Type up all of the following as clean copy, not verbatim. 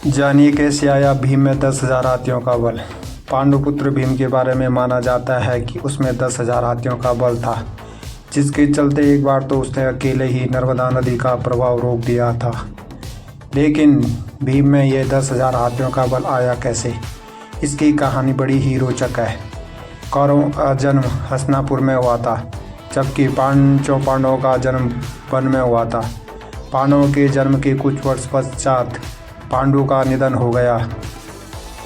जानिए कैसे आया भीम में 10,000 हाथियों का बल। पांडुपुत्र भीम के बारे में माना जाता है कि उसमें 10,000 हाथियों का बल था, जिसके चलते एक बार तो उसने अकेले ही नर्मदा नदी का प्रवाह रोक दिया था। लेकिन भीम में यह 10,000 हाथियों का बल आया कैसे, इसकी कहानी बड़ी ही रोचक है। कौरवों का जन्म हस्तिनापुर में हुआ था, जबकि पांडवों का जन्म वन में हुआ था। पांडवों के जन्म के कुछ वर्ष पश्चात पांडु का निधन हो गया।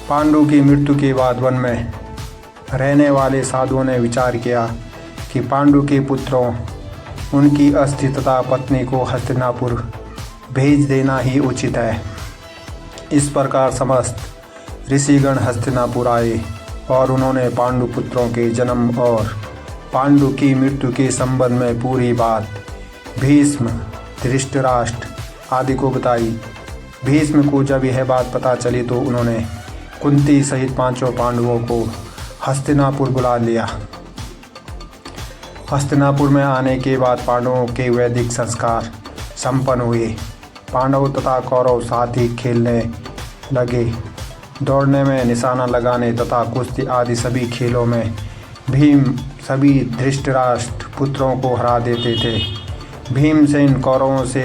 पांडु की मृत्यु के बाद वन में रहने वाले साधुओं ने विचार किया कि पांडु के पुत्रों, उनकी अस्थि तथा पत्नी को हस्तिनापुर भेज देना ही उचित है। इस प्रकार समस्त ऋषिगण हस्तिनापुर आए और उन्होंने पांडु पुत्रों के जन्म और पांडु की मृत्यु के संबंध में पूरी बात भीष्म, धृतराष्ट्र आदि को बताई। भीष्म को जब यह बात पता चली तो उन्होंने कुंती सहित 5 पांडवों को हस्तिनापुर बुला लिया। हस्तिनापुर में आने के बाद पांडवों के वैदिक संस्कार संपन्न हुए। पांडव तथा कौरव साथ ही खेलने लगे। दौड़ने में, निशाना लगाने तथा कुश्ती आदि सभी खेलों में भीम सभी धृतराष्ट्र पुत्रों को हरा देते थे। भीमसेन कौरवों से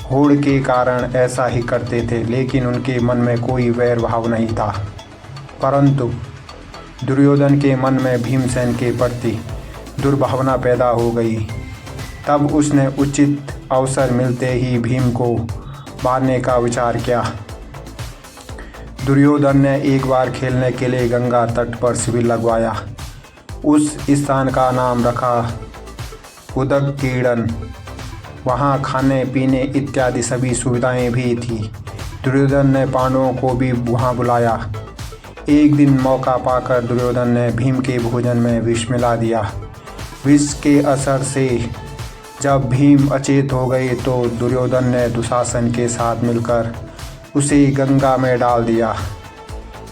होड़ के कारण ऐसा ही करते थे, लेकिन उनके मन में कोई वैर भाव नहीं था। परंतु दुर्योधन के मन में भीमसेन के प्रति दुर्भावना पैदा हो गई। तब उसने उचित अवसर मिलते ही भीम को मारने का विचार किया। दुर्योधन ने एक बार खेलने के लिए गंगा तट पर शिविर लगवाया। उस स्थान का नाम रखा उदककीर्णन। वहाँ खाने पीने इत्यादि सभी सुविधाएं भी थी। दुर्योधन ने पांडवों को भी वहाँ बुलाया। एक दिन मौका पाकर दुर्योधन ने भीम के भोजन में विष मिला दिया। विष के असर से जब भीम अचेत हो गए तो दुर्योधन ने दुशासन के साथ मिलकर उसे गंगा में डाल दिया।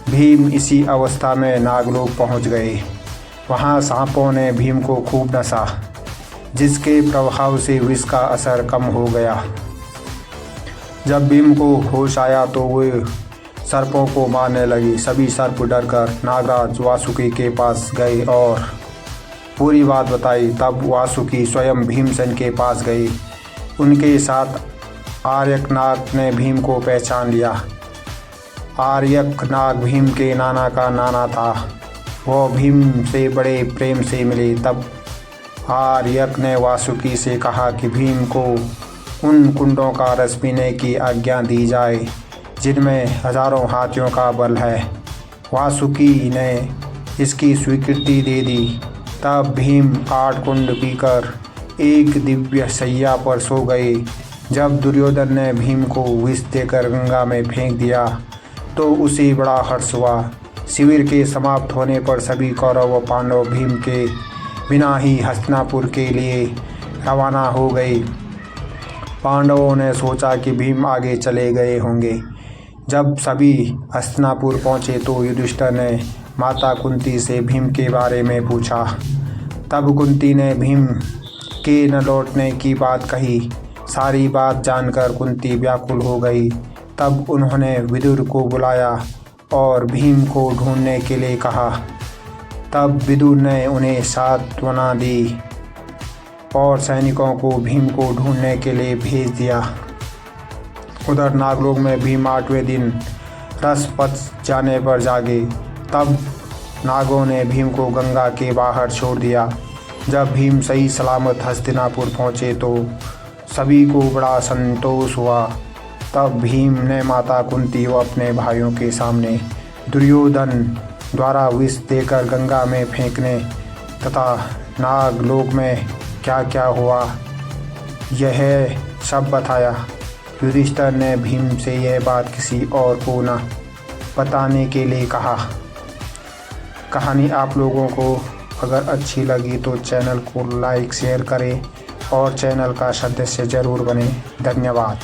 भीम इसी अवस्था में नागलोक पहुँच गए। वहाँ सांपों ने भीम को खूब नसा, जिसके प्रभाव से विष का असर कम हो गया। जब भीम को होश आया तो वे सर्पों को मारने लगी। सभी सर्प डरकर नागराज वासुकी के पास गए और पूरी बात बताई। तब वासुकी स्वयं भीमसेन के पास गए। उनके साथ आर्यकनाग ने भीम को पहचान लिया। आर्यकनाग भीम के नाना का नाना था। वह भीम से बड़े प्रेम से मिले। तब आर्यक ने वासुकी से कहा कि भीम को उन कुंडों का रस पीने की आज्ञा दी जाए जिनमें हजारों हाथियों का बल है। वासुकी ने इसकी स्वीकृति दे दी। तब भीम 8 कुंड पीकर एक दिव्य शैया पर सो गए। जब दुर्योधन ने भीम को विष देकर गंगा में फेंक दिया तो उसे बड़ा हर्ष हुआ। शिविर के समाप्त होने पर सभी कौरव व पांडव भीम के बिना ही हस्तिनापुर के लिए रवाना हो गए। पांडवों ने सोचा कि भीम आगे चले गए होंगे। जब सभी हस्तिनापुर पहुँचे तो युधिष्ठिर ने माता कुंती से भीम के बारे में पूछा। तब कुंती ने भीम के न लौटने की बात कही। सारी बात जानकर कुंती व्याकुल हो गई। तब उन्होंने विदुर को बुलाया और भीम को ढूंढने के लिए कहा। तब विदुर ने उन्हें सांत्वना दी और सैनिकों को भीम को ढूंढने के लिए भेज दिया। उधर नागलोक में भीम 8वें दिन रस पच जाने पर जागे। तब नागों ने भीम को गंगा के बाहर छोड़ दिया। जब भीम सही सलामत हस्तिनापुर पहुँचे तो सभी को बड़ा संतोष हुआ। तब भीम ने माता कुंती व अपने भाइयों के सामने दुर्योधन द्वारा विष देकर गंगा में फेंकने तथा नागलोक में क्या क्या हुआ यह सब बताया। युधिष्ठिर ने भीम से यह बात किसी और को न बताने के लिए कहा। कहानी आप लोगों को अगर अच्छी लगी तो चैनल को लाइक शेयर करें और चैनल का सदस्य ज़रूर बने। धन्यवाद।